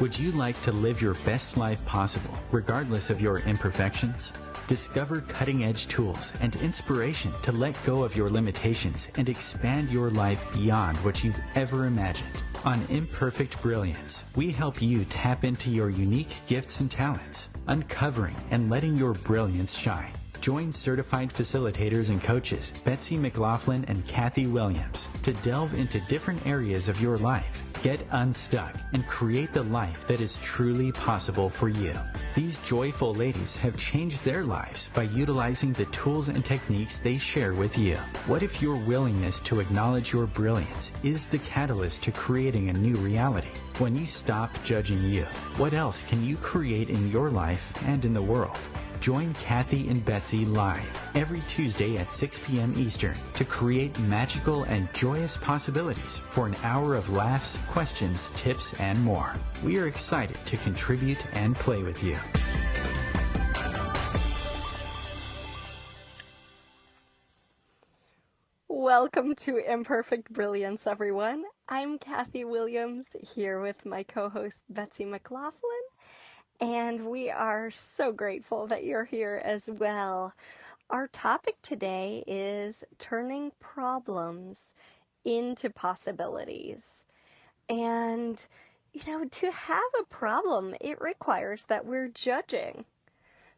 Would you like to live your best life possible, regardless of your imperfections? Discover cutting-edge tools and inspiration to let go of your limitations and expand your life beyond what you've ever imagined. On Imperfect Brilliance, we help you tap into your unique gifts and talents, uncovering and letting your brilliance shine. Join certified facilitators and coaches Betsy McLaughlin and Kathy Williams to delve into different areas of your life, get unstuck, and create the life that is truly possible for you. These joyful ladies have changed their lives by utilizing the tools and techniques they share with you. What if your willingness to acknowledge your brilliance is the catalyst to creating a new reality? When you stop judging you, what else can you create in your life and in the world? Join Kathy and Betsy live every Tuesday at 6 p.m. Eastern to create magical and joyous possibilities for an hour of laughs, questions, tips, and more. We are excited to contribute and play with you. Welcome to Imperfect Brilliance, everyone. I'm Kathy Williams, here with my co-host Betsy McLaughlin. And we are so grateful that you're here as well. Our topic today is turning problems into possibilities. And, to have a problem, it requires that we're judging,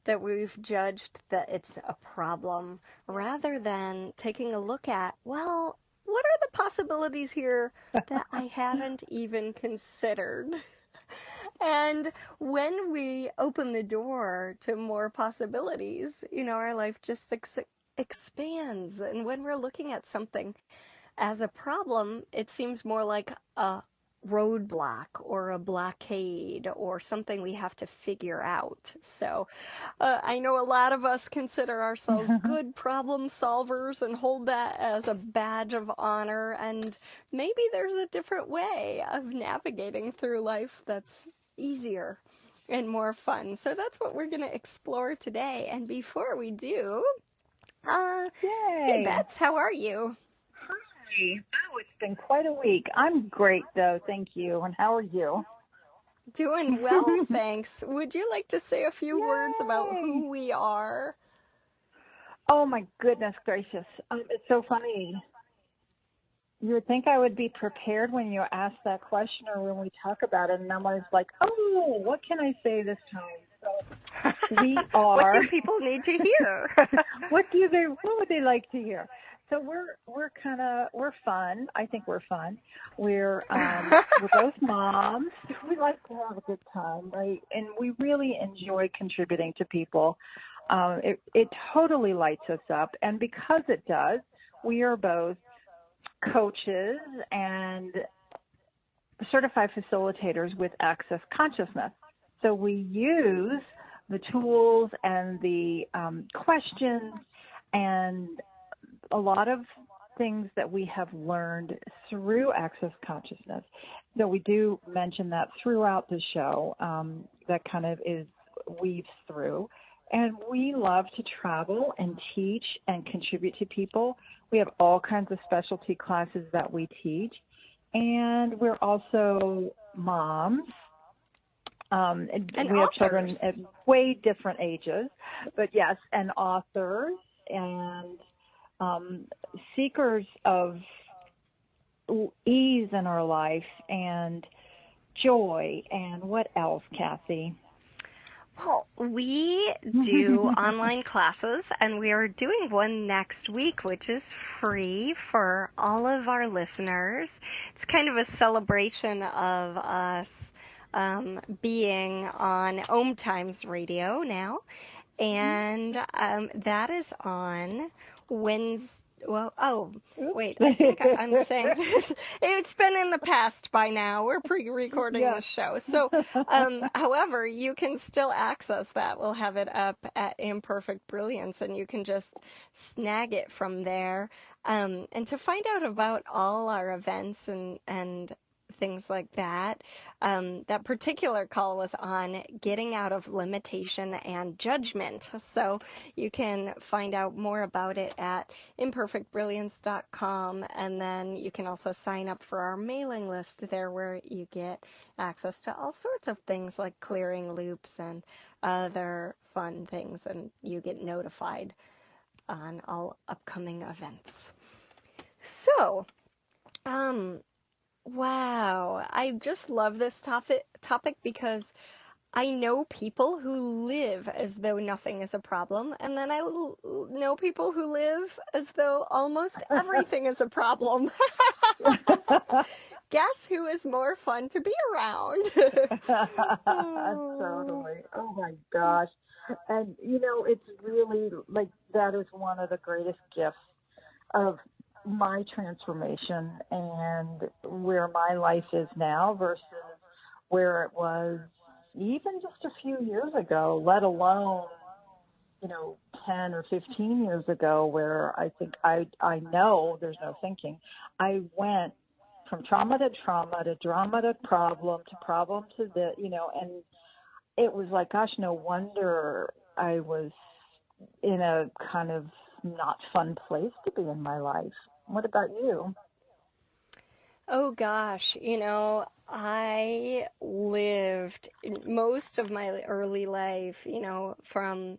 that we've judged that it's a problem, rather than taking a look at, well, what are the possibilities here that I haven't even considered? And when we open the door to more possibilities, our life just expands. And when we're looking at something as a problem, it seems more like a roadblock or a blockade or something we have to figure out. So I know a lot of us consider ourselves good problem solvers and hold that as a badge of honor. And maybe there's a different way of navigating through life that's easier and more fun. So that's what we're going to explore today. And before we do, hey Bets, how are you? Hi. Oh, it's been quite a week. I'm great though, thank you. And how are you? Doing well, thanks. Would you like to say a few words about who we are? Oh my goodness gracious. It's so funny. You would think I would be prepared when you ask that question or when we talk about it, and I'm always like, oh, what can I say this time? So we are. What do people need to hear? What would they like to hear? So we're fun. I think we're fun. We're both moms. We like to have a good time, right? And we really enjoy contributing to people. It totally lights us up, and because it does, we are both coaches and certified facilitators with Access Consciousness. So we use the tools and the questions and a lot of things that we have learned through Access Consciousness. So we do mention that throughout the show, that kind of weaves through. And we love to travel and teach and contribute to people. We have all kinds of specialty classes that we teach. And we're also moms. And we have children at way different ages. But yes, and authors and seekers of ease in our life and joy. And what else, Kathy? Well, we do online classes, and we are doing one next week, which is free for all of our listeners. It's kind of a celebration of us being on OMTimes radio now, and that is on Wednesday. Well, wait, I think I'm saying this. It's been in the past by now. We're pre-recording this show. So, however, you can still access that. We'll have it up at Imperfect Brilliance, and you can just snag it from there. And to find out about all our events and things like that. That particular call was on getting out of limitation and judgment. So you can find out more about it at imperfectbrilliance.com, and then you can also sign up for our mailing list there, where you get access to all sorts of things like clearing loops and other fun things, and you get notified on all upcoming events. So, wow, I just love this topic because I know people who live as though nothing is a problem, and then I know people who live as though almost everything is a problem. Guess who is more fun to be around? Totally. Oh my gosh. And it's really like that is one of the greatest gifts of my transformation and where my life is now versus where it was even just a few years ago, let alone 10 or 15 years ago, where I think I know there's no thinking. I went from trauma to drama to problem to the, and it was like, gosh, no wonder I was in a kind of not fun place to be in my life. What about you? Oh gosh, I lived most of my early life, from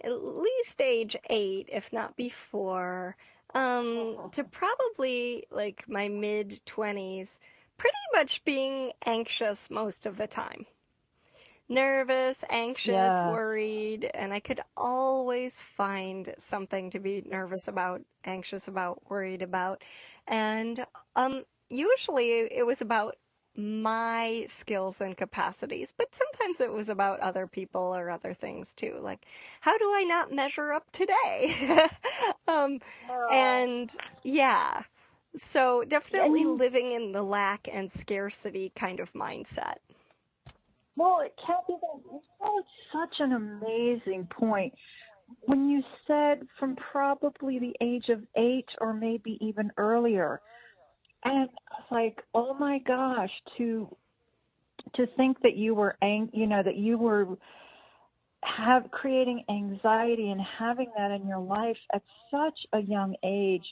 at least age 8, if not before, to probably like my mid-20s, pretty much being anxious most of the time. Nervous, anxious, Yeah. worried, and I could always find something to be nervous about, anxious about, worried about. And usually it was about my skills and capacities, but sometimes it was about other people or other things too. Like, how do I not measure up today? um, and yeah, so definitely And living in the lack and scarcity kind of mindset. well, Kathy, that's such an amazing point. When you said from probably the age of 8 or maybe even earlier, and it's like, oh my gosh, to think that you were that you were creating anxiety and having that in your life at such a young age.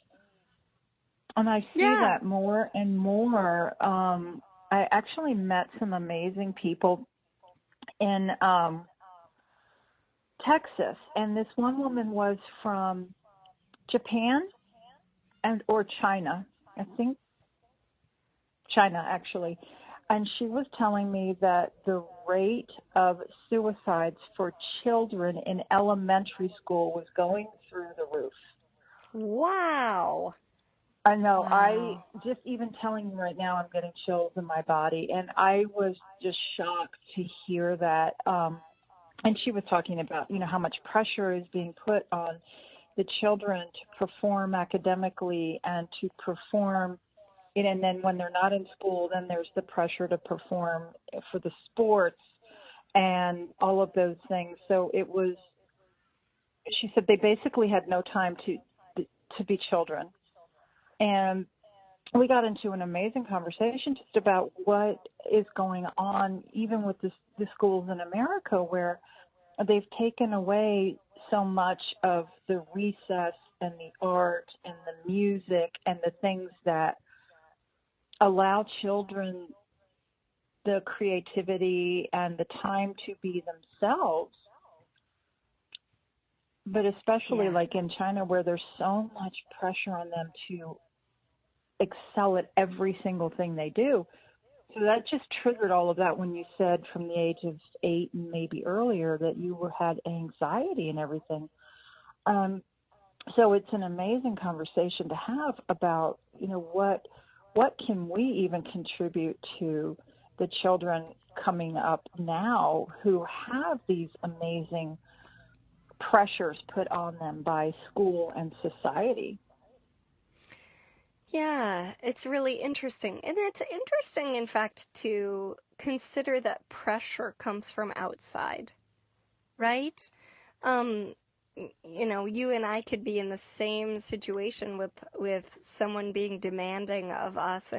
And I see Yeah. that more and more. I actually met some amazing people in Texas, and this one woman was from Japan or China. I think China, actually. And she was telling me that the rate of suicides for children in elementary school was going through the roof. Wow. I know. Wow. I just even telling you right now, I'm getting chills in my body. And I was just shocked to hear that. And she was talking about, how much pressure is being put on the children to perform academically and to perform. And then when they're not in school, then there's the pressure to perform for the sports and all of those things. So she said they basically had no time to be children. And we got into an amazing conversation just about what is going on, even with the schools in America, where they've taken away so much of the recess and the art and the music and the things that allow children the creativity and the time to be themselves. But especially like in China, where there's so much pressure on them to excel at every single thing they do. So that just triggered all of that when you said from the age of 8 and maybe earlier that you had anxiety and everything. So it's an amazing conversation to have about, what can we even contribute to the children coming up now who have these amazing pressures put on them by school and society. Yeah, it's really interesting. And it's interesting, in fact, to consider that pressure comes from outside, right? you and I could be in the same situation with someone being demanding of us,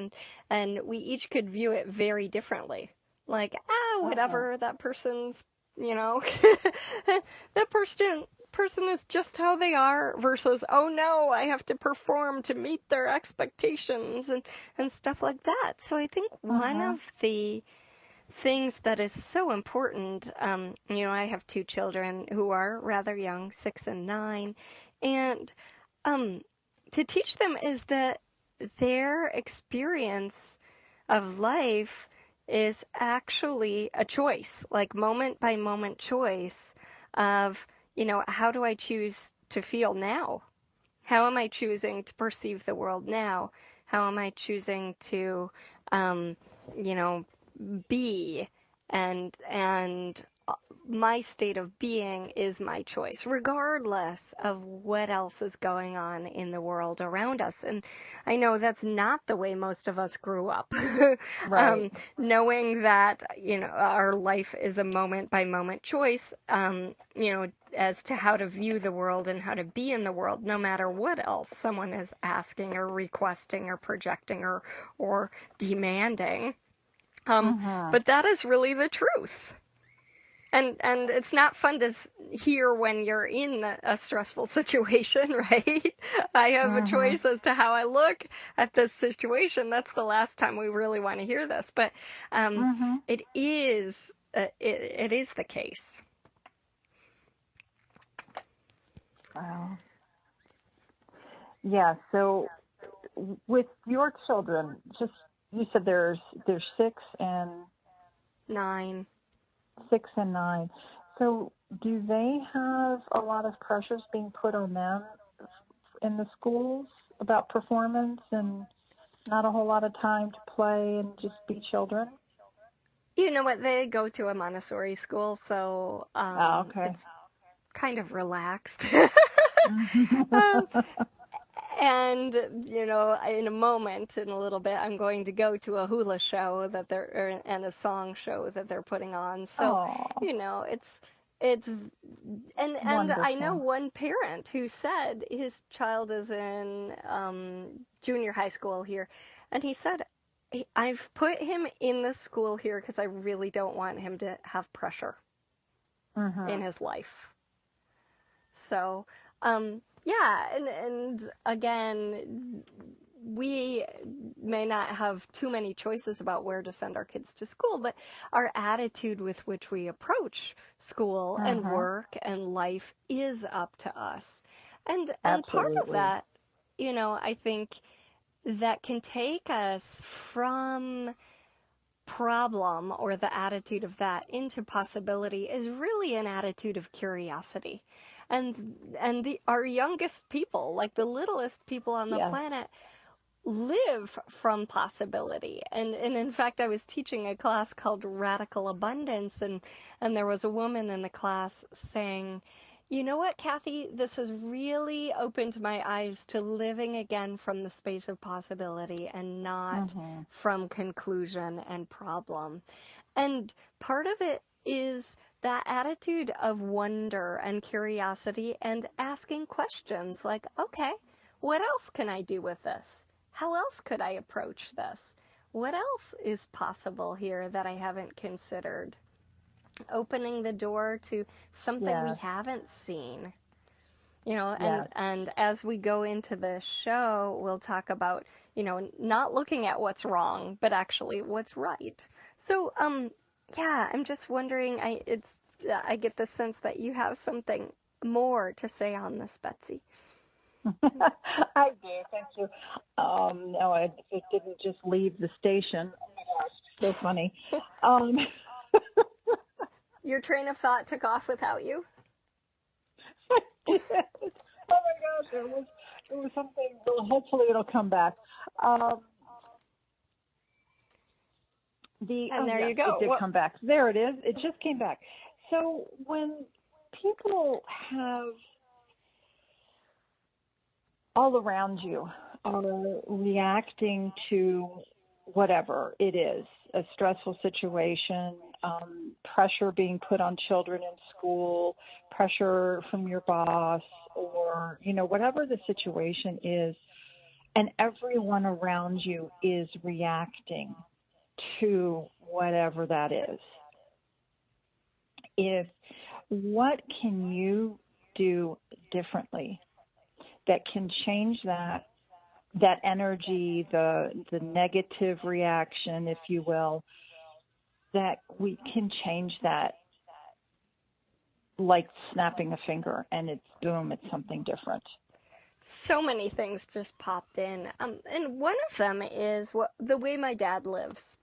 and we each could view it very differently. Like, whatever, that person's, that person is just how they are, versus, oh no, I have to perform to meet their expectations and stuff like that. So I think one of the things that is so important, I have two children who are rather young, 6 and 9, and to teach them is that their experience of life is actually a choice, like moment by moment choice of, how do I choose to feel now? How am I choosing to perceive the world now? How am I choosing to, be, and my state of being is my choice, regardless of what else is going on in the world around us. And I know that's not the way most of us grew up. Right. Knowing that, our life is a moment by moment choice, as to how to view the world and how to be in the world, no matter what else someone is asking or requesting or projecting or demanding. But that is really the truth. And it's not fun to hear when you're in a stressful situation, right? I have a choice as to how I look at this situation. That's the last time we really want to hear this. But it is the case. Wow. Yeah. So with your children, just you said there's 6 and 9. 6 and 9. So do they have a lot of pressures being put on them in the schools about performance and not a whole lot of time to play and just be children? You know what? They go to a Montessori school, so okay. it's kind of relaxed. And, in a moment, in a little bit, I'm going to go to a hula show and a song show that they're putting on. So, it's and I know one parent who said his child is in junior high school here, and he said, I've put him in this school here because I really don't want him to have pressure in his life. So, yeah, and again, we may not have too many choices about where to send our kids to school, but our attitude with which we approach school and work and life is up to us. And part of that, I think that can take us from problem or the attitude of that into possibility is really an attitude of curiosity. And our youngest people, like the littlest people on the planet, live from possibility. And in fact, I was teaching a class called Radical Abundance, and there was a woman in the class saying, you know what, Kathy, this has really opened my eyes to living again from the space of possibility and not from conclusion and problem. And part of it is that attitude of wonder and curiosity and asking questions like, okay, what else can I do with this? How else could I approach this? What else is possible here that I haven't considered? Opening the door to something we haven't seen. And as we go into the show, we'll talk about, not looking at what's wrong, but actually what's right. So, I'm just wondering, I get the sense that you have something more to say on this, Betsy. I do, thank you. No, it didn't just leave the station. Oh my gosh, so funny. Your train of thought took off without you? Yes. Oh my gosh, it was something. Well, hopefully it'll come back. There you go. It did come back. There it is. It just came back. So when people have all around you are reacting to whatever it is, a stressful situation, pressure being put on children in school, pressure from your boss, or, whatever the situation is, and everyone around you is reacting to whatever that is. What can you do differently that can change that energy, the negative reaction, if you will, that we can change that like snapping a finger, and it's something different. So many things just popped in. And one of them is the way my dad lives.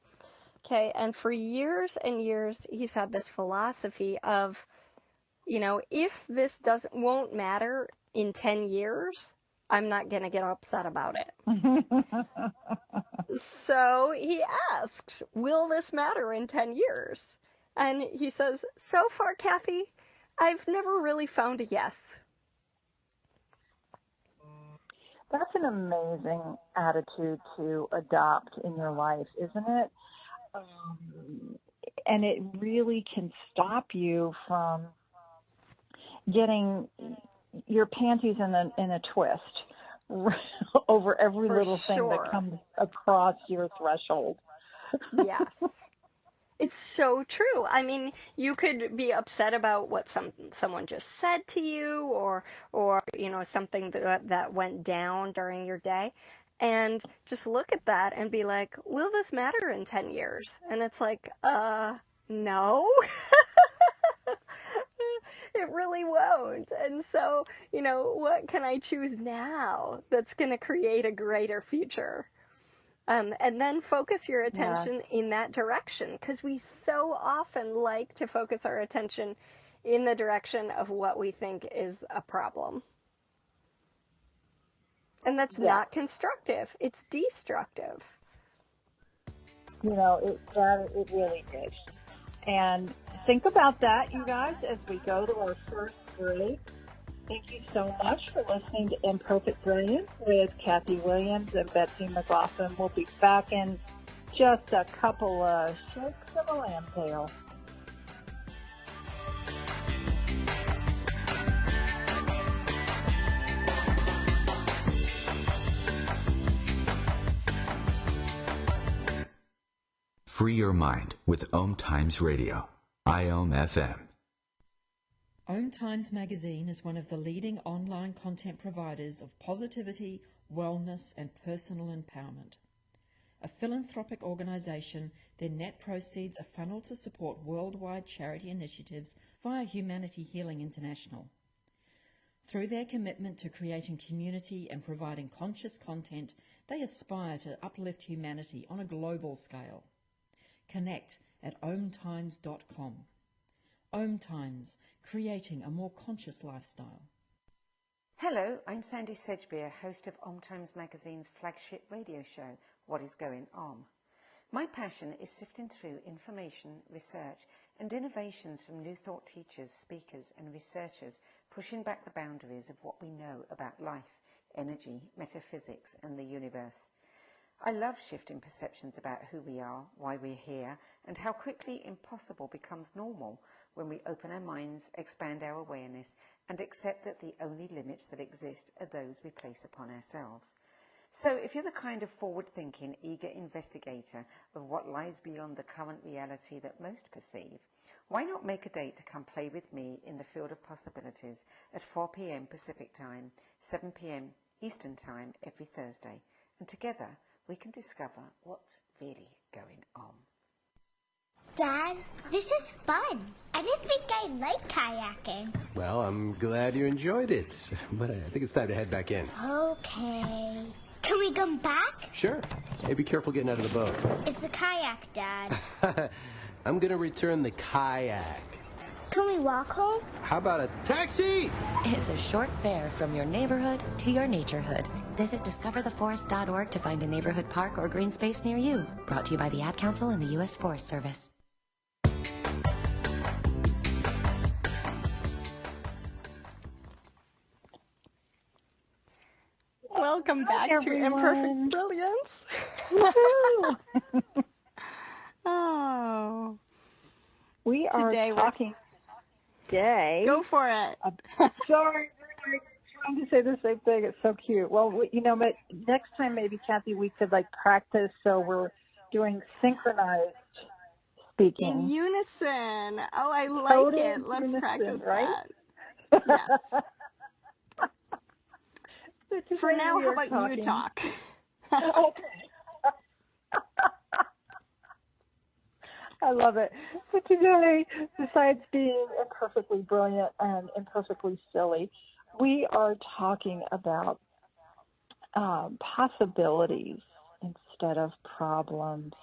Okay, and for years and years, he's had this philosophy of, if this won't matter in 10 years, I'm not going to get upset about it. So he asks, will this matter in 10 years? And he says, so far, Kathy, I've never really found a yes. That's an amazing attitude to adopt in your life, isn't it? And it really can stop you from getting your panties in a twist over every little thing that comes across your threshold. Yes. It's so true. I mean, you could be upset about what someone just said to you, or something that went down during your day, and just look at that and be like, will this matter in 10 years? And it's like, no. It really won't. And so, what can I choose now that's going to create a greater future? And then focus your attention in that direction, because we so often like to focus our attention in the direction of what we think is a problem. And that's not constructive. It's destructive. It really is. And think about that, you guys, as we go to our first break. Thank you so much for listening to Imperfect Brilliance with Kathy Williams and Betsy McLaughlin. We'll be back in just a couple of shakes of a lamb tail. Free your mind with OMTimes Radio, IOM FM. OMTimes magazine is one of the leading online content providers of positivity, wellness, and personal empowerment. A philanthropic organization, their net proceeds are funneled to support worldwide charity initiatives via Humanity Healing International. Through their commitment to creating community and providing conscious content, they aspire to uplift humanity on a global scale. Connect at omtimes.com. OMTimes, creating a more conscious lifestyle. Hello, I'm Sandy Sedgbeer, host of OMTimes Magazine's flagship radio show, What is Going On? My passion is sifting through information, research, and innovations from new thought teachers, speakers, and researchers pushing back the boundaries of what we know about life, energy, metaphysics, and the universe. I love shifting perceptions about who we are, why we're here, and how quickly impossible becomes normal when we open our minds, expand our awareness, and accept that the only limits that exist are those we place upon ourselves. So if you're the kind of forward-thinking, eager investigator of what lies beyond the current reality that most perceive, why not make a date to come play with me in the field of possibilities at 4 p.m. Pacific Time, 7 p.m. Eastern Time every Thursday, and together we can discover what's really going on. Dad, this is fun. I didn't think I'd like kayaking. Well, I'm glad you enjoyed it, but I think it's time to head back in. Okay. Can we come back? Sure. Hey, be careful getting out of the boat. It's a kayak, Dad. I'm going to return the kayak. Can we walk home? How about a taxi? It's a short fare from your neighborhood to your naturehood. Visit discovertheforest.org to find a neighborhood park or green space near you. Brought to you by the Ad Council and the U.S. Forest Service. Welcome back to Imperfect Brilliance. Oh. We are today. talking today. Go for it. Sorry, we're trying to say the same thing. It's so cute. Well, but next time maybe, Kathy, we could practice so we're doing synchronized speaking. In unison. Oh, I like Total it. Let's unison, practice right? that. Yes. So for now, how about talking. you talk? Okay. I love it. So today, besides being imperfectly brilliant and imperfectly silly, we are talking about possibilities instead of problems.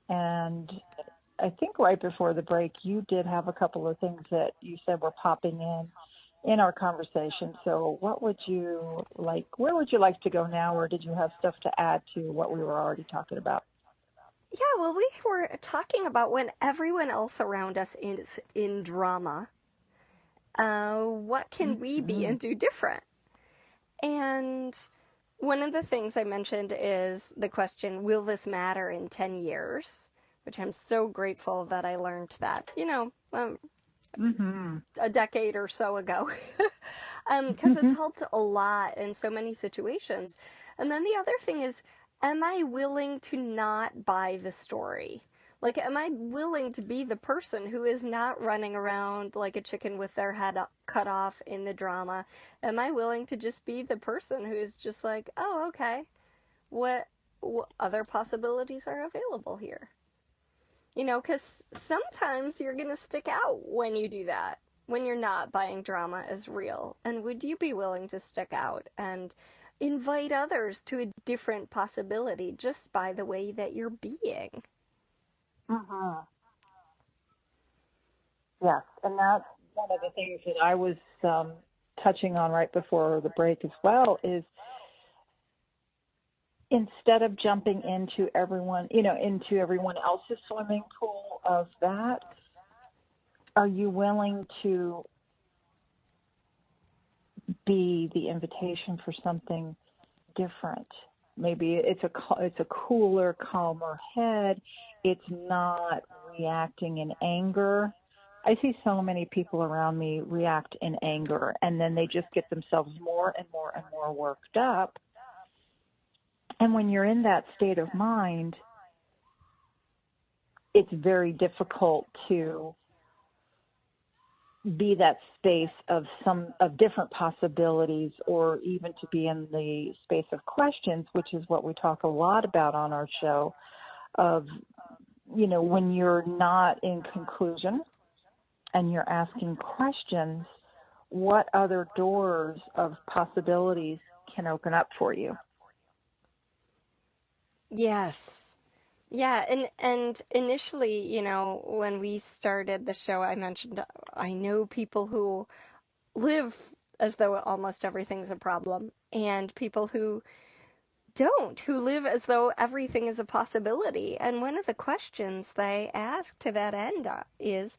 And I think right before the break, you did have a couple of things that you said were popping in our conversation. So what would you like, where would you like to go now, or did you have stuff to add to what we were already talking about? Yeah, well, we were talking about when everyone else around us is in drama, what can we be and do different? And one of the things I mentioned is the question, will this matter in 10 years? Which I'm so grateful that I learned that, a decade or so ago, because it's helped a lot in so many situations. And then the other thing is, am I willing to not buy the story? Am I willing to be the person who is not running around like a chicken with their head cut off in the drama? Am I willing to just be the person who is just like, oh, okay, what other possibilities are available here? Because sometimes you're going to stick out when you do that, when you're not buying drama as real. And would you be willing to stick out and invite others to a different possibility just by the way that you're being? Yes, and that's one of the things that I was touching on right before the break as well, is instead of jumping into everyone else's swimming pool of that, are you willing to be the invitation for something different? Maybe it's a cooler, calmer head. It's not reacting in anger. I see so many people around me react in anger, and then they just get themselves more and more and more worked up. And when you're in that state of mind, it's very difficult to be that space of different possibilities, or even to be in the space of questions, which is what we talk a lot about on our show, of, when you're not in conclusion and you're asking questions, what other doors of possibilities can open up for you? Yes. Yeah, and initially, when we started the show, I mentioned I know people who live as though almost everything's a problem, and people who don't, who live as though everything is a possibility. And one of the questions they ask to that end is,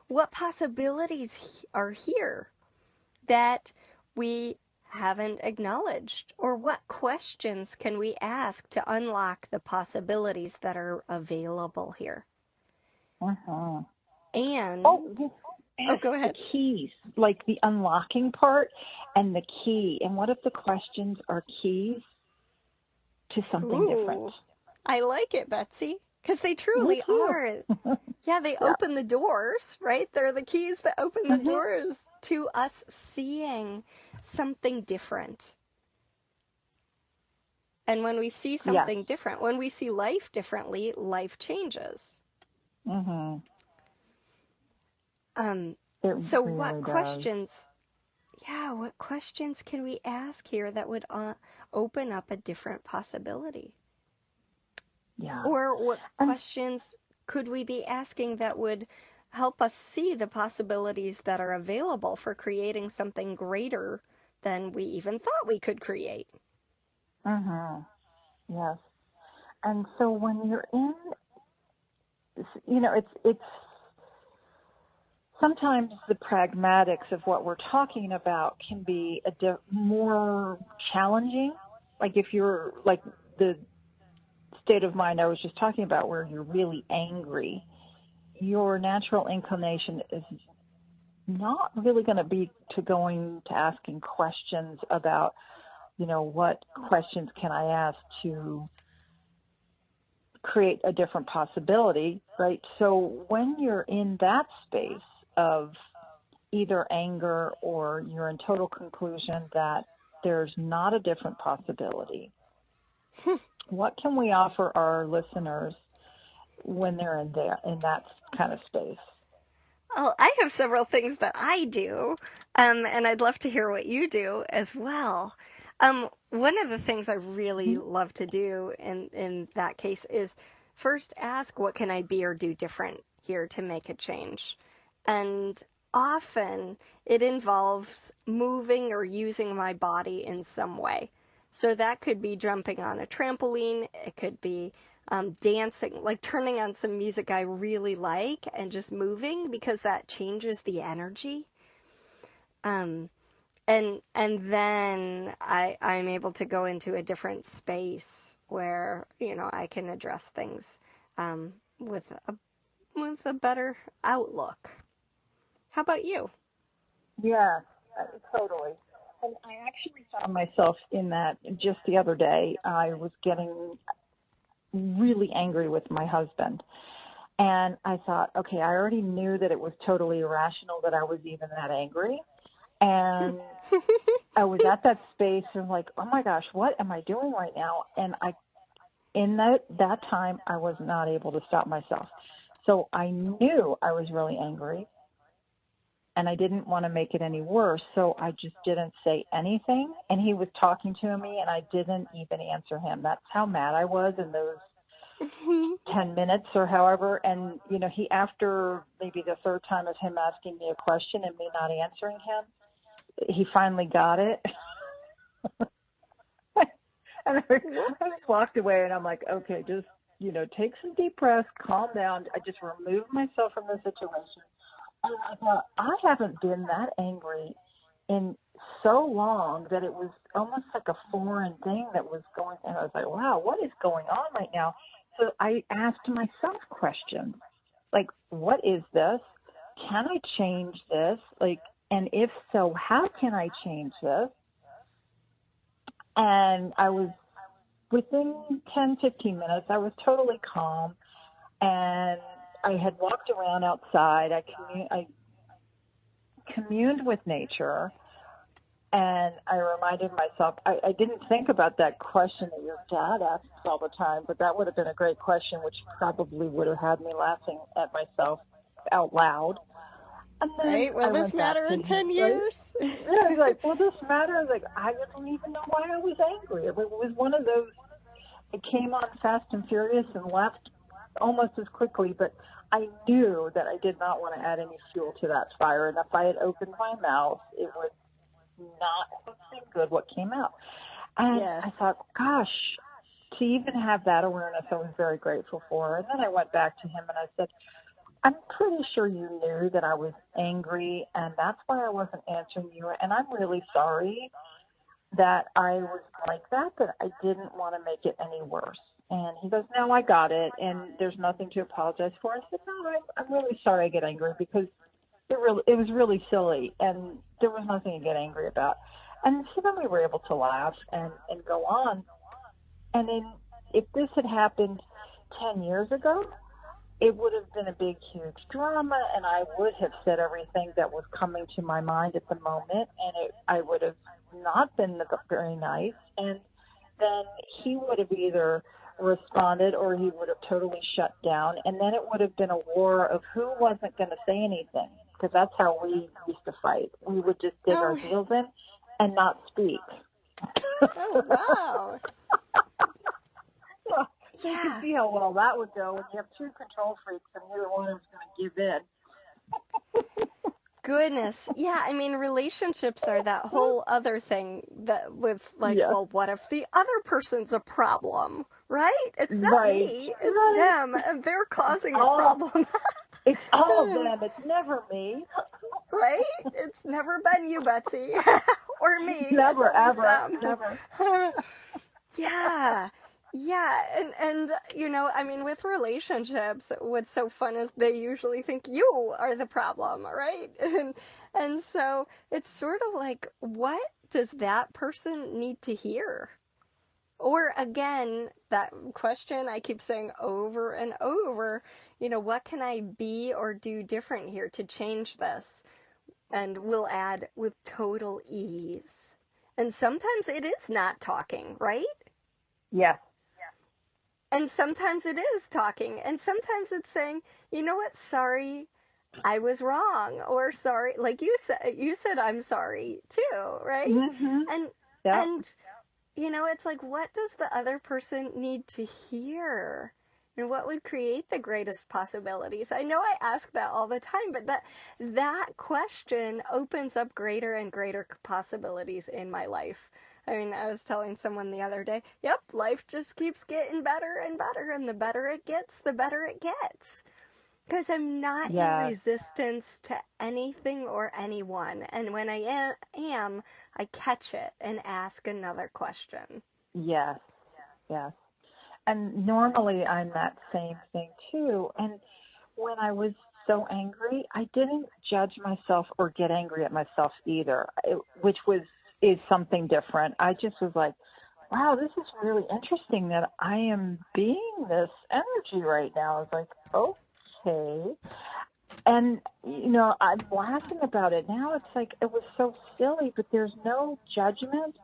what possibilities are here that we haven't acknowledged? Or what questions can we ask to unlock the possibilities that are available here? And go ahead. The keys, like the unlocking part and the key. And what if the questions are keys to something different? I like it, Betsy, because they truly are. Yeah, they open the doors, right? They're the keys that open the doors to us seeing something different. And when we see something different, when we see life differently, life changes. So really what questions, what questions can we ask here that would open up a different possibility? Yeah. Or what questions could we be asking that would help us see the possibilities that are available for creating something greater than we even thought we could create? Yes. And so when you're in, it's sometimes the pragmatics of what we're talking about can be more challenging. Like if you're like the state of mind I was just talking about, where you're really angry, your natural inclination is not really going to be to asking questions about, what questions can I ask to create a different possibility, right? So when you're in that space of either anger or you're in total conclusion that there's not a different possibility, what can we offer our listeners when they're in that kind of space? Well, I have several things that I do, and I'd love to hear what you do as well. One of the things I really love to do in that case is first ask, what can I be or do different here to make a change? And often it involves moving or using my body in some way. So that could be jumping on a trampoline. It could be dancing, like turning on some music I really like and just moving because that changes the energy. And then I'm able to go into a different space where, I can address things with a better outlook. How about you? Yeah, totally. And I actually found myself in that just the other day. I was getting really angry with my husband. And I thought, okay, I already knew that it was totally irrational that I was even that angry. And I was at that space and like, oh my gosh, what am I doing right now? And in that time, I was not able to stop myself. So I knew I was really angry and I didn't want to make it any worse. So I just didn't say anything. And he was talking to me and I didn't even answer him. That's how mad I was in those 10 minutes or however. And, he, after maybe the third time of him asking me a question and me not answering him, he finally got it. And I just walked away and I'm like, okay, just, take some deep breaths, calm down. I just removed myself from the situation. And I thought, I haven't been that angry in so long that it was almost like a foreign thing that was going, and I was like, wow, what is going on right now? So I asked myself questions like, what is this? Can I change this? And if so, how can I change this? And I was, within 10, 15 minutes, I was totally calm. And I had walked around outside. I communed with nature. And I reminded myself, I didn't think about that question that your dad asks all the time, but that would have been a great question, which probably would have had me laughing at myself out loud. And then right? Will this matter in 10 years? Right? Yeah, I was like, will this matter? I was like, I don't even know why I was angry. It was one of those, it came on fast and furious and left almost as quickly, but I knew that I did not want to add any fuel to that fire. And if I had opened my mouth, it would not have been good what came out. And yes. I thought, gosh, to even have that awareness, I was very grateful for. And then I went back to him and I said, I'm pretty sure you knew that I was angry, and that's why I wasn't answering you. And I'm really sorry that I was like that, but I didn't want to make it any worse. And he goes, no, I got it, and there's nothing to apologize for. I said, no, I'm really sorry I get angry because it was really silly, and there was nothing to get angry about. And so then we were able to laugh and go on. And then if this had happened 10 years ago, it would have been a big, huge drama, and I would have said everything that was coming to my mind at the moment, and I would have not been very nice. And then he would have either responded or he would have totally shut down, and then it would have been a war of who wasn't going to say anything, because that's how we used to fight. We would just dig our heels in and not speak. Oh, wow. You can see how well that would go when you have two control freaks and neither one is going to give in. Goodness. Yeah, I mean, relationships are that whole other thing that with well, what if the other person's a problem, right? It's not me, it's them, and they're causing a problem. It's all of them, it's never me. Right? It's never been you, Betsy, or me. Never, it's ever, them. never. Yeah. Yeah, and I mean, with relationships, what's so fun is they usually think you are the problem, right? And so it's sort of like, what does that person need to hear? Or again, that question I keep saying over and over, what can I be or do different here to change this? And we'll add with total ease. And sometimes it is not talking, right? Yes. And sometimes it is talking, and sometimes it's saying, you know what, sorry, I was wrong, or sorry, like you said I'm sorry too, right? Mhm. And Yeah. and it's like, what does the other person need to hear? And what would create the greatest possibilities? I know I ask that all the time, but that question opens up greater and greater possibilities in my life. I mean, I was telling someone the other day, yep, life just keeps getting better and better, and the better it gets, the better it gets. Because I'm not in Yes. resistance to anything or anyone. And when I am, I catch it and ask another question. Yes. Yes. And normally I'm that same thing too. And when I was so angry, I didn't judge myself or get angry at myself either, which is something different. I just was like, wow, this is really interesting that I am being this energy right now. I was like, okay. And, I'm laughing about it now. It's like, it was so silly, but there's no judgment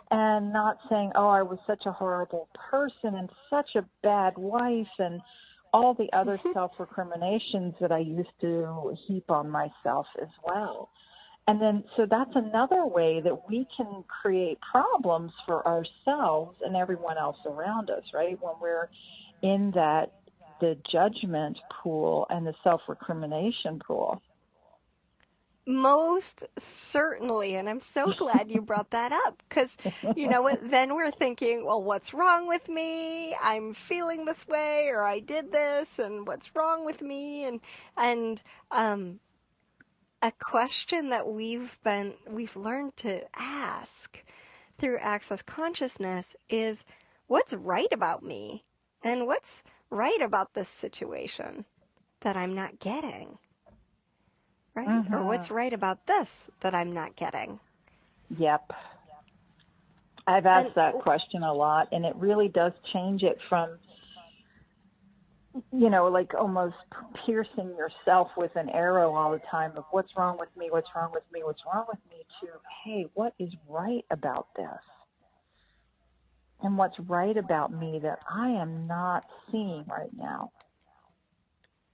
and not saying, oh, I was such a horrible person and such a bad wife and all the other self-recriminations that I used to heap on myself as well. And then, so that's another way that we can create problems for ourselves and everyone else around us, right? When we're in the judgment pool and the self-recrimination pool. Most certainly, and I'm so glad you brought that up, because you know what, then we're thinking, well, what's wrong with me? I'm feeling this way, or I did this, and what's wrong with me? And a question that we've learned to ask through Access Consciousness is, what's right about me? And what's right about this situation that I'm not getting? Right? Or what's right about this that I'm not getting? Yep. I've asked that question a lot, and it really does change it from, like almost piercing yourself with an arrow all the time of what's wrong with me, what's wrong with me, what's wrong with me, to, hey, what is right about this? And what's right about me that I am not seeing right now?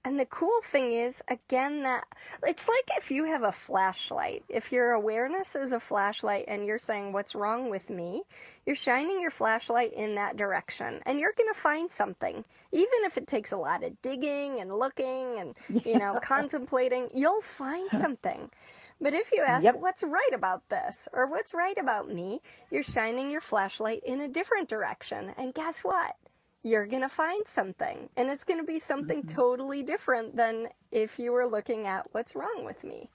And the cool thing is, again, that it's like if you have a flashlight. If your awareness is a flashlight and you're saying, what's wrong with me? You're shining your flashlight in that direction, and you're going to find something. Even if it takes a lot of digging and looking and, contemplating, you'll find something. But if you ask, what's right about this? Or what's right about me? You're shining your flashlight in a different direction. And guess what? You're going to find something, and it's going to be something totally different than if you were looking at what's wrong with me.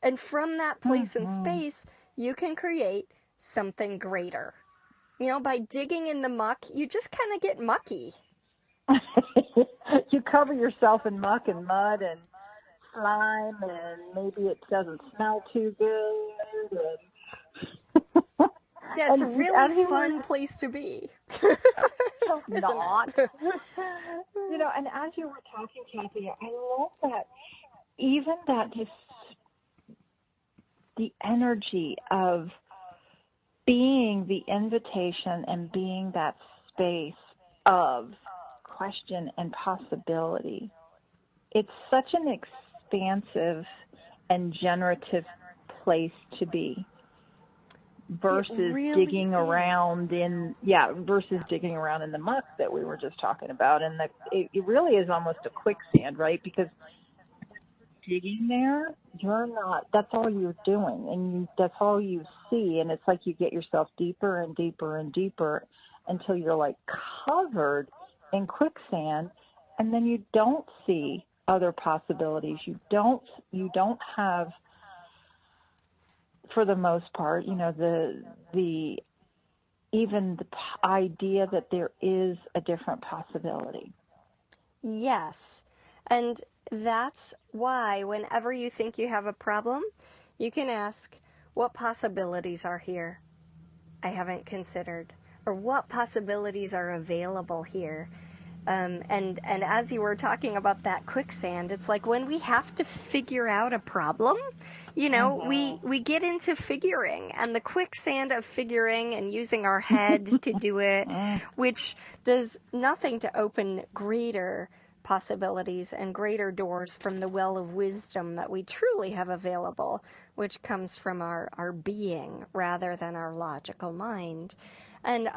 And from that place in space, you can create something greater. By digging in the muck, you just kind of get mucky. You cover yourself in muck and mud and slime, and maybe it doesn't smell too good. Yeah, it's a really fun place to be. Not. And as you were talking, Kathy, I love that, even that just the energy of being the invitation and being that space of question and possibility. It's such an expansive and generative place to be. Versus digging around in the muck that we were just talking about. And it really is almost a quicksand, right? Because digging there, that's all you're doing, and that's all you see. And it's like you get yourself deeper and deeper and deeper until you're like covered in quicksand, and then you don't see other possibilities. You don't have, for the most part, the even the idea that there is a different possibility. Yes. And that's why whenever you think you have a problem, you can ask, what possibilities are here I haven't considered? Or what possibilities are available here? And as you were talking about that quicksand, it's like when we have to figure out a problem, we get into figuring, and the quicksand of figuring and using our head to do it, which does nothing to open greater possibilities and greater doors from the well of wisdom that we truly have available, which comes from our being rather than our logical mind. And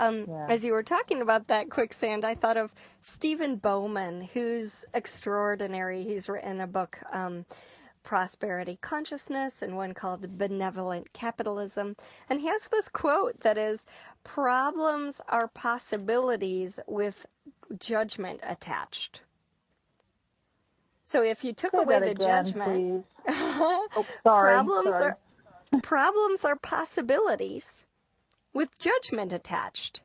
as you were talking about that quicksand, I thought of Stephen Bowman, who's extraordinary. He's written a book, Prosperity Consciousness, and one called Benevolent Capitalism. And he has this quote that is, problems are possibilities with judgment attached. So if you took away the judgment, problems are possibilities with judgment attached.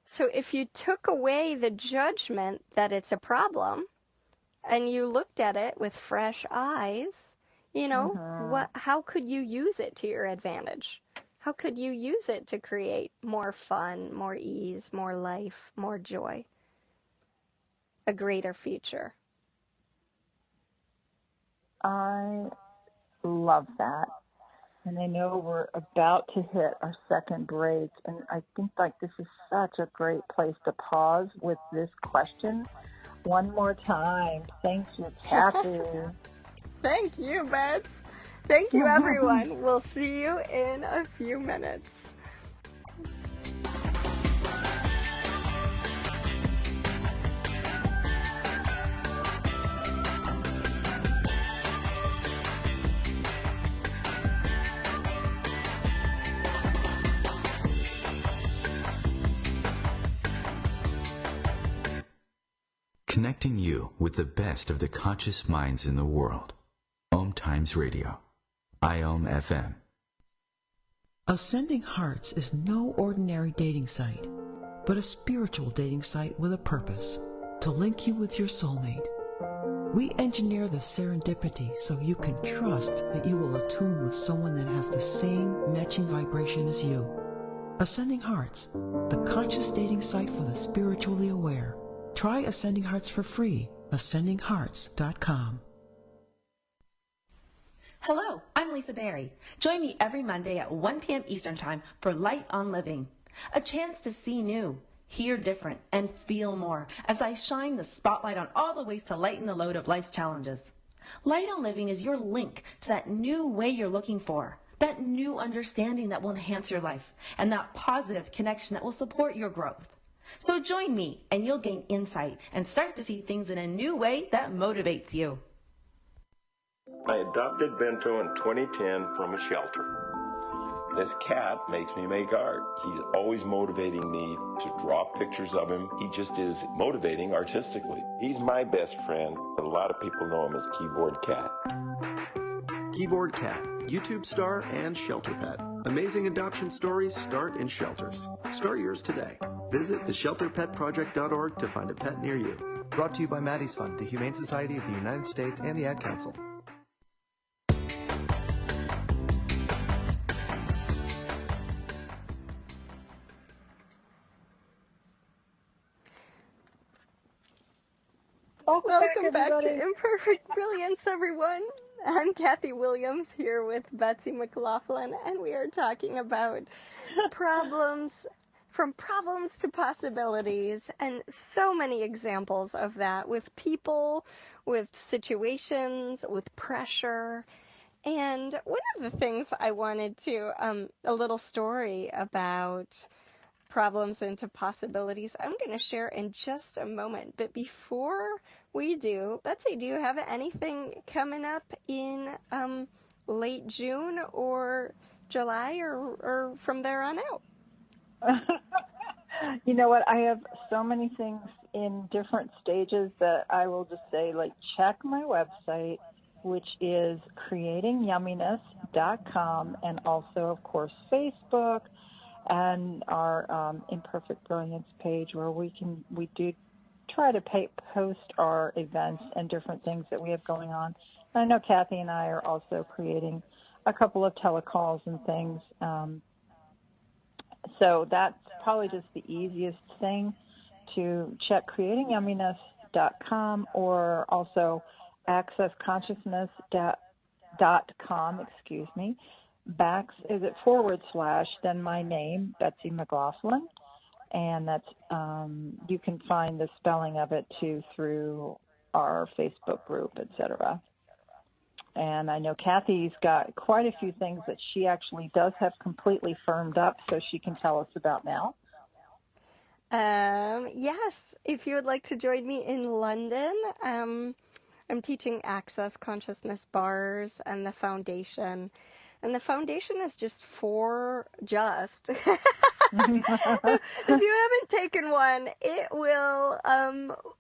So if you took away the judgment that it's a problem and you looked at it with fresh eyes, how could you use it to your advantage? How could you use it to create more fun, more ease, more life, more joy, a greater future? I love that. And I know we're about to hit our second break, and I think this is such a great place to pause with this question one more time. Thank you, Kathy. Thank you, Bets. Thank you, everyone. We'll see you in a few minutes. Connecting you with the best of the conscious minds in the world. OMTimes Radio. IOM FM. Ascending Hearts is no ordinary dating site, but a spiritual dating site with a purpose, to link you with your soulmate. We engineer the serendipity so you can trust that you will attune with someone that has the same matching vibration as you. Ascending Hearts, the conscious dating site for the spiritually aware. Try Ascending Hearts for free. ascendinghearts.com. Hello, I'm Lisa Berry. Join me every Monday at 1 p.m. Eastern Time for Light on Living. A chance to see new, hear different, and feel more as I shine the spotlight on all the ways to lighten the load of life's challenges. Light on Living is your link to that new way you're looking for, that new understanding that will enhance your life, and that positive connection that will support your growth. So join me, and you'll gain insight and start to see things in a new way that motivates you. I adopted Bento in 2010 from a shelter. This cat makes me make art. He's always motivating me to draw pictures of him. He just is motivating artistically. He's my best friend, but a lot of people know him as Keyboard Cat. Keyboard Cat, YouTube star and shelter pet. Amazing adoption stories start in shelters. Start yours today. Visit theshelterpetproject.org to find a pet near you. Brought to you by Maddie's Fund, the Humane Society of the United States, and the Ad Council. Welcome back to Imperfect Brilliance, everyone. I'm Kathy Williams here with Betsy McLaughlin, and we are talking about problems, from problems to possibilities, and so many examples of that with people, with situations, with pressure. And one of the things I wanted to, a little story about problems into possibilities, I'm going to share in just a moment. But before we do, Betsy, do you have anything coming up in late June or July or from there on out? You know what? I have so many things in different stages that I will just say, check my website, which is creatingyumminess.com. imperfectbrilliance.com, and also, of course, Facebook and our Imperfect Brilliance page, where we do try to post our events and different things that we have going on. And I know Kathy and I are also creating a couple of telecalls and things. So that's probably just the easiest thing to check, creatingyumminess.com, or also accessconsciousness.com, / then my name, Betsy McLaughlin. And that's, you can find the spelling of it too through our Facebook group, etc. And I know Kathy's got quite a few things that she actually does have completely firmed up, so she can tell us about now. Yes, if you would like to join me in London, I'm teaching Access Consciousness bars and the foundation. And the foundation is just if you haven't taken one, it will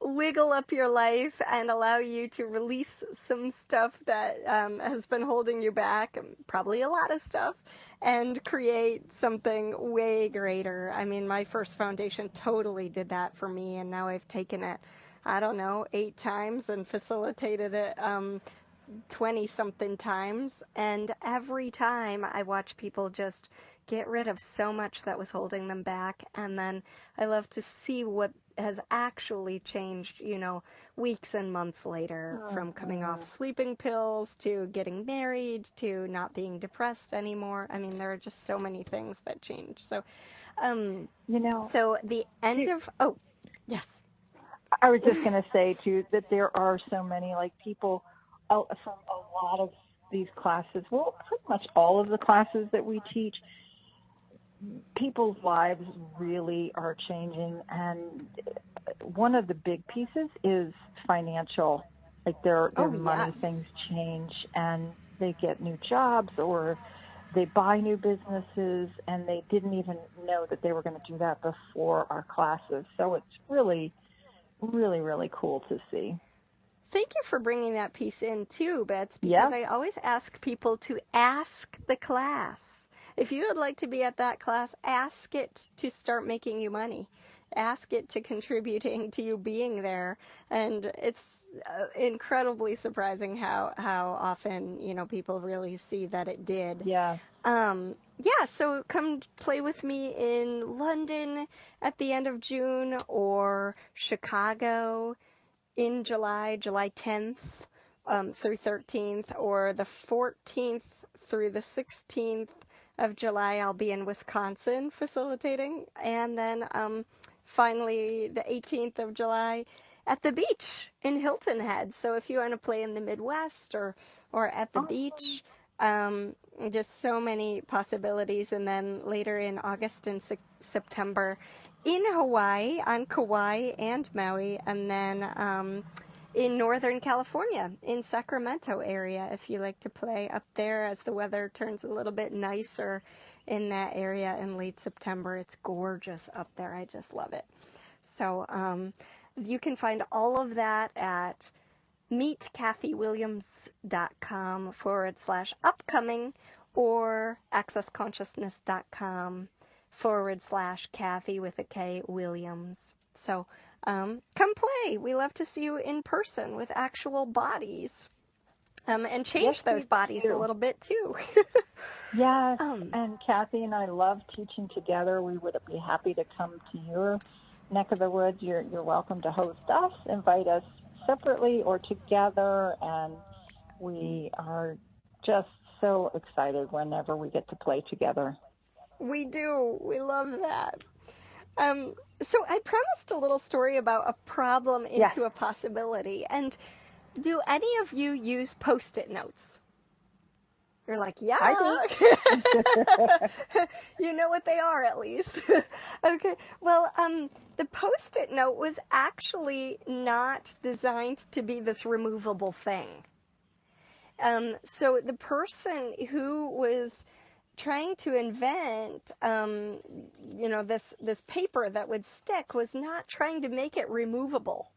wiggle up your life and allow you to release some stuff that has been holding you back, probably a lot of stuff, and create something way greater. I mean, my first foundation totally did that for me, and now I've taken it, 8 times and facilitated it 20-something times, and every time I watch people just get rid of so much that was holding them back, and then I love to see what has actually changed, weeks and months later, from coming off sleeping pills to getting married to not being depressed anymore. I mean, there are just so many things that change. So, so the end of, yes. I was just going to say, too, that there are so many, people from a lot of these classes, well, pretty much all of the classes that we teach, people's lives really are changing. And one of the big pieces is financial. Their money things change, and they get new jobs, or they buy new businesses, and they didn't even know that they were going to do that before our classes. So it's really, really, really cool to see. Thank you for bringing that piece in too, Bets, because I always ask people to ask the class. If you would like to be at that class, ask it to start making you money. Ask it to contributing to you being there. And it's incredibly surprising how often, people really see that it did. Yeah. So come play with me in London at the end of June, or Chicago in July 10th through 13th, or the 14th through the 16th of July. I'll be in Wisconsin facilitating, and then finally the 18th of July at the beach in Hilton Head. So if you want to play in the Midwest or at the beach, just so many possibilities. And then later in August and September in Hawaii, on Kauai and Maui, and then in Northern California, in Sacramento area, if you like to play up there as the weather turns a little bit nicer in that area in late September. It's gorgeous up there. I just love it. So you can find all of that at meetkathywilliams.com /upcoming, or accessconsciousness.com / Kathy with a K Williams. So come play. We love to see you in person with actual bodies, and change those bodies a little bit too. Yes, and Kathy and I love teaching together. We would be happy to come to your neck of the woods. You're welcome to host us, invite us separately or together, and we are just so excited whenever we get to play together. We do. We love that. So I promised a little story about a problem into a possibility. And do any of you use Post-it notes? You're like, yeah. I do. You know what they are, at least. Okay. Well, the Post-it note was actually not designed to be this removable thing. So the person who was trying to invent, this paper that would stick was not trying to make it removable.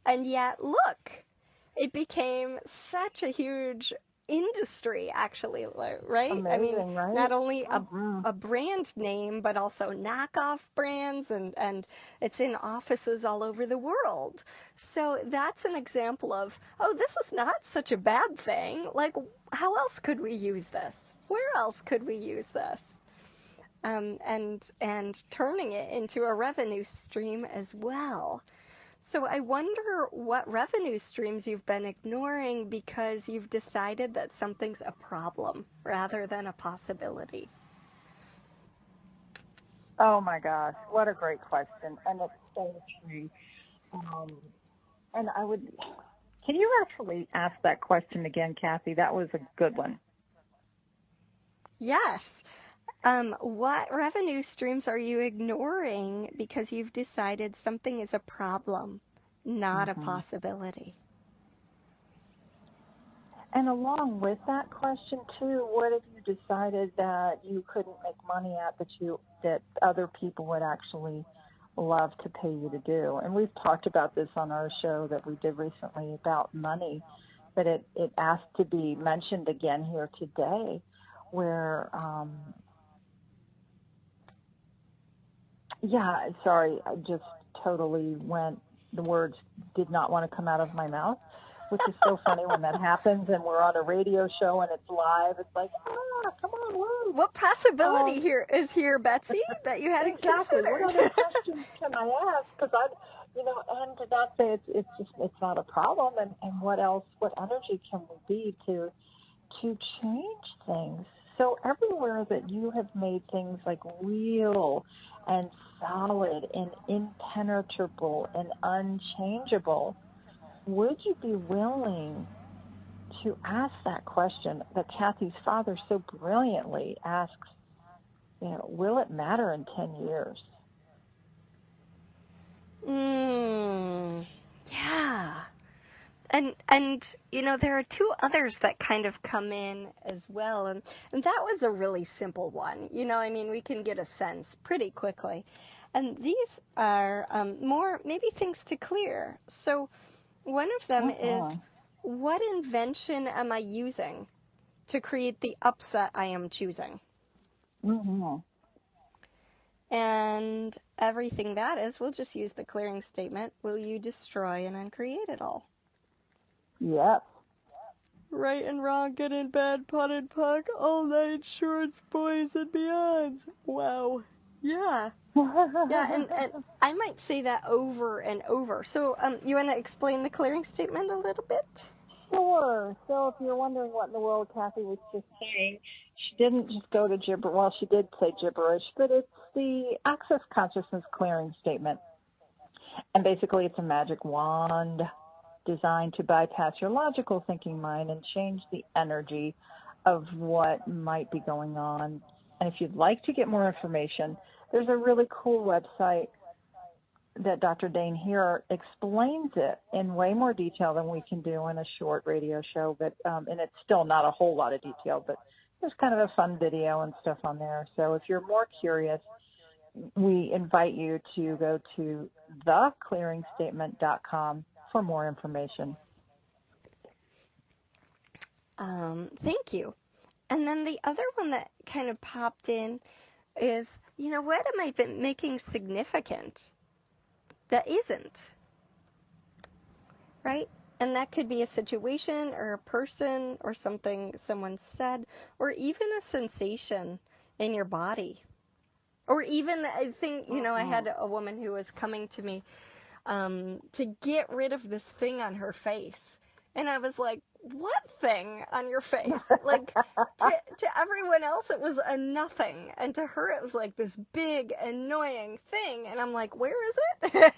And yet, look, it became such a huge industry, actually, right? Amazing, I mean, right? not only a brand name, but also knockoff brands, and it's in offices all over the world. So that's an example of, oh, this is not such a bad thing. Like, how else could we use this? Where else could we use this? And turning it into a revenue stream as well. So I wonder what revenue streams you've been ignoring because you've decided that something's a problem rather than a possibility. Oh my gosh, what a great question, and it's so true. And can you actually ask that question again, Kathy? That was a good one. Yes. What revenue streams are you ignoring because you've decided something is a problem, not a possibility? And along with that question too, what have you decided that you couldn't make money at that other people would actually love to pay you to do? And we've talked about this on our show that we did recently about money, but it asked to be mentioned again here today, where I just totally the words did not want to come out of my mouth, which is so funny when that happens and we're on a radio show and it's live. It's like, come on, woo. What possibility is here, Betsy, that you hadn't considered? What other questions can I ask? Because and to not say it's not a problem, and what else, what energy can we be to change things? So everywhere that you have made things like real and solid and impenetrable and unchangeable, would you be willing to ask that question that Kathy's father so brilliantly asks, will it matter in 10 years? Yeah. And there are two others that kind of come in as well, and that was a really simple one. We can get a sense pretty quickly. And these are more maybe things to clear. So one of them is, what invention am I using to create the upset I am choosing? And everything that is, we'll just use the clearing statement. Will you destroy and uncreate it all? Yep. Right and wrong, good and bad, pot and puck, all night shorts, boys and beyonds. Wow. Yeah. Yeah, and I might say that over and over. So you want to explain the clearing statement a little bit? Sure. So if you're wondering what in the world Kathy was just saying, she didn't just go to gibberish. Well, she did say gibberish, but it's the Access Consciousness clearing statement. And basically it's a magic wand designed to bypass your logical thinking mind and change the energy of what might be going on. And if you'd like to get more information, there's a really cool website that Dr. Dane here explains it in way more detail than we can do in a short radio show. But and it's still not a whole lot of detail, but there's kind of a fun video and stuff on there. So if you're more curious, we invite you to go to theclearingstatement.com for more information. Thank you. And then the other one that kind of popped in is, what am I making significant that isn't? Right? And that could be a situation or a person or something someone said, or even a sensation in your body. Or even, I think, I had a woman who was coming to me to get rid of this thing on her face. And I was like, what thing on your face? Like, to everyone else, it was a nothing. And to her, it was like this big, annoying thing. And I'm like, where is it?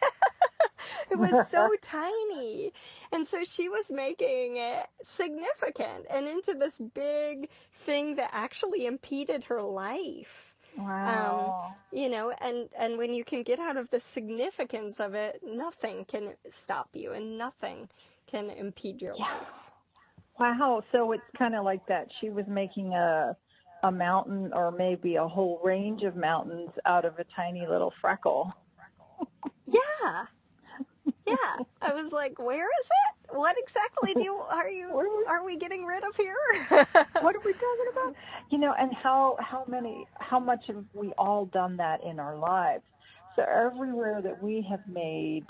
It was so tiny. And so she was making it significant and into this big thing that actually impeded her life. Wow. And when you can get out of the significance of it, nothing can stop you and nothing can impede your life. Wow. So it's kind of like that. She was making a mountain or maybe a whole range of mountains out of a tiny little freckle. Yeah. Yeah. I was like, where is What exactly are we getting rid of here? What are we talking about? And how much have we all done that in our lives? So everywhere that we have made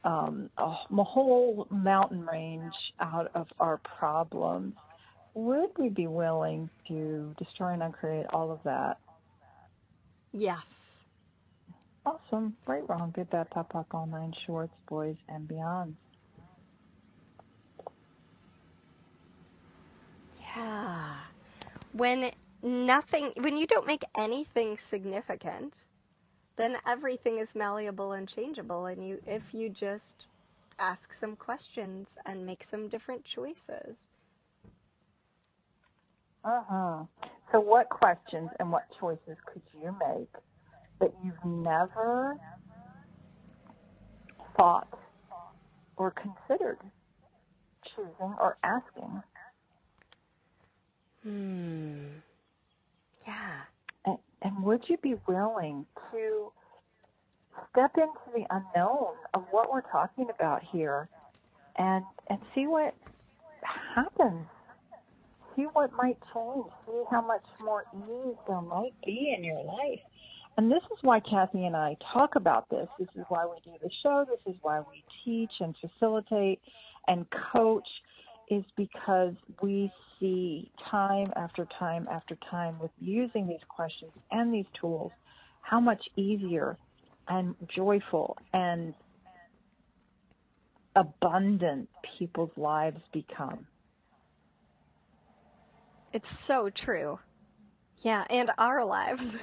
a whole mountain range out of our problems, would we be willing to destroy and uncreate all of that? Yes. Awesome. Right, wrong, good, bad, pop, pop, all nine shorts, boys, and beyond. Yeah. When you don't make anything significant, then everything is malleable and changeable. And if you just ask some questions and make some different choices. So what questions and what choices could you make that you've never thought or considered choosing or asking? Yeah. And would you be willing to step into the unknown of what we're talking about here and see what happens? See what might change. See how much more ease there might be in your life. And this is why Kathy and I talk about this. This is why we do the show. This is why we teach and facilitate and coach, is because we see time after time after time with using these questions and these tools how much easier and joyful and abundant people's lives become. It's so true. Yeah, and our lives.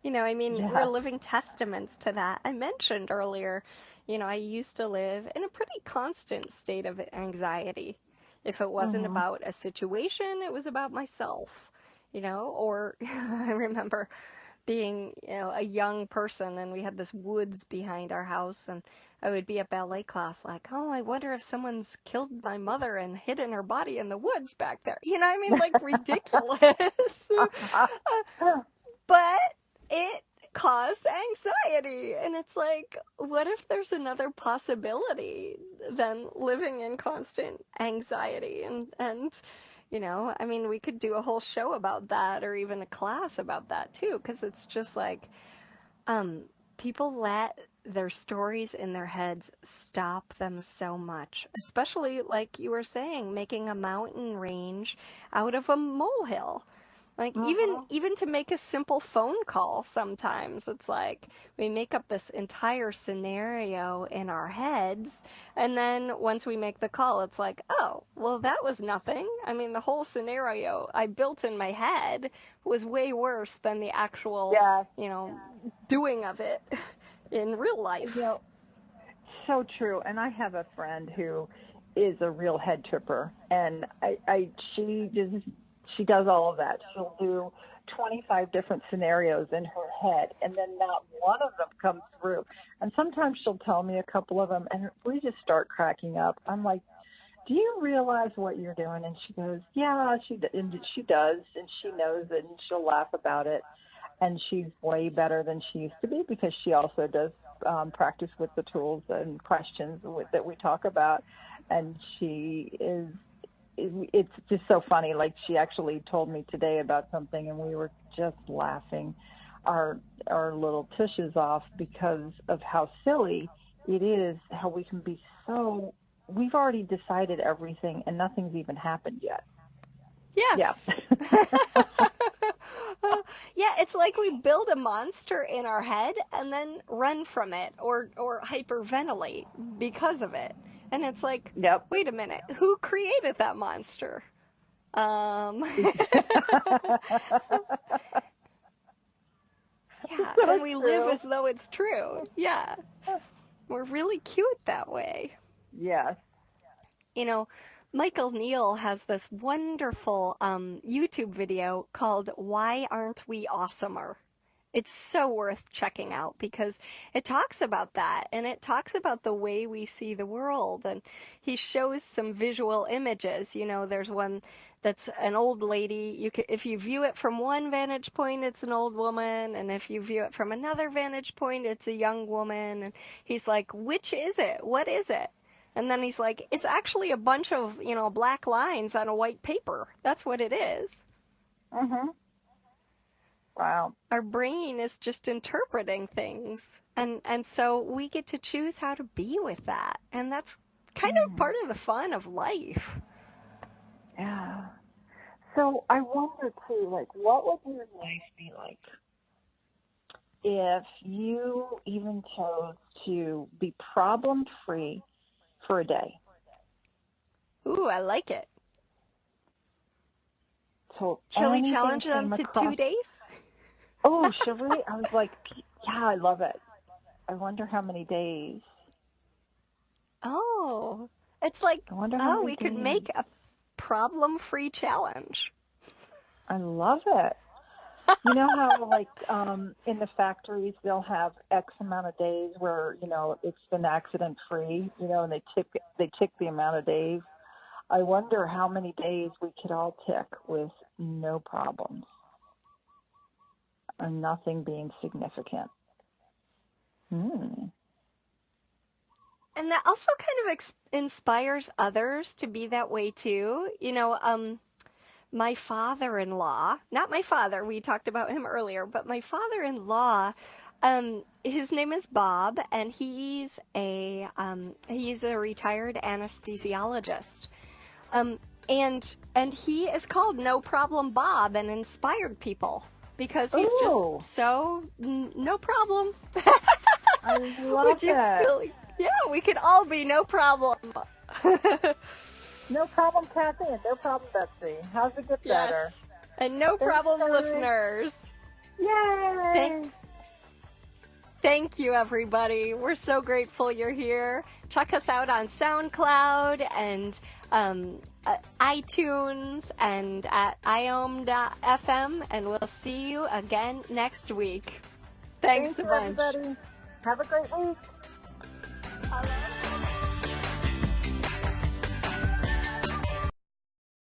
We're living testaments to that. I mentioned earlier, I used to live in a pretty constant state of anxiety. If it wasn't about a situation, it was about myself, or I remember being, a young person, and we had this woods behind our house, and I would be at ballet class like, oh, I wonder if someone's killed my mother and hidden her body in the woods back there. Like ridiculous. But it caused anxiety. And it's like, what if there's another possibility than living in constant anxiety? And we could do a whole show about that, or even a class about that too, because it's just like, people let their stories in their heads stop them so much, especially like you were saying, making a mountain range out of a molehill. Like even to make a simple phone call, sometimes it's like we make up this entire scenario in our heads, and then once we make the call, it's like, oh, well, that was nothing. The whole scenario I built in my head was way worse than the actual, doing of it in real life. So true. And I have a friend who is a real head tripper, and she does all of that. She'll do 25 different scenarios in her head, and then not one of them comes through. And sometimes she'll tell me a couple of them, and we just start cracking up. I'm like, do you realize what you're doing? And she goes, yeah, she does, and she knows it, and she'll laugh about it. And she's way better than she used to be, because she also does practice with the tools and questions that we talk about. And it's just so funny. Like, she actually told me today about something, and we were just laughing our little tushes off because of how silly it is, how we can be so, we've already decided everything and nothing's even happened yet. Yes. Yeah. Yeah, it's like we build a monster in our head and then run from it or hyperventilate because of it. And it's like, wait a minute, who created that monster? Yeah, so and we live as though it's true. Yeah. We're really cute that way. Yes. Michael Neal has this wonderful YouTube video called Why Aren't We Awesomer? It's so worth checking out because it talks about that, and it talks about the way we see the world, and he shows some visual images. There's one that's an old lady. If you view it from one vantage point, it's an old woman, and if you view it from another vantage point, it's a young woman. And he's like, which is it? What is it? And then he's like, it's actually a bunch of, black lines on a white paper. That's what it is. Mhm. Wow. Our brain is just interpreting things. And so we get to choose how to be with that. And that's kind of part of the fun of life. Yeah. So I wonder too, like, what would your life be like if you even chose to be problem-free for a day? Ooh, I like it. So shall we challenge them to 2 days? Oh, should we? I was like, yeah, I love it. I wonder how many days. Oh, it's like, we could make a problem-free challenge. I love it. You know how, like, in the factories, they'll have X amount of days where, it's been accident-free, and they tick the amount of days. I wonder how many days we could all tick with no problems and nothing being significant. And that also kind of inspires others to be that way too. My father-in-law, not my father, we talked about him earlier, but my father-in-law, his name is Bob, and he's a retired anesthesiologist. And he is called No Problem Bob and inspired people because he's just so no problem. I love that. Yeah, we could all be no problem. No problem, Kathy, and no problem, Betsy. How's it get better? And no problem, listeners. Yay! Thank you, everybody. We're so grateful you're here. Check us out on SoundCloud and iTunes and at iom.fm, and we'll see you again next week. Thanks a bunch. Everybody. Have a great week.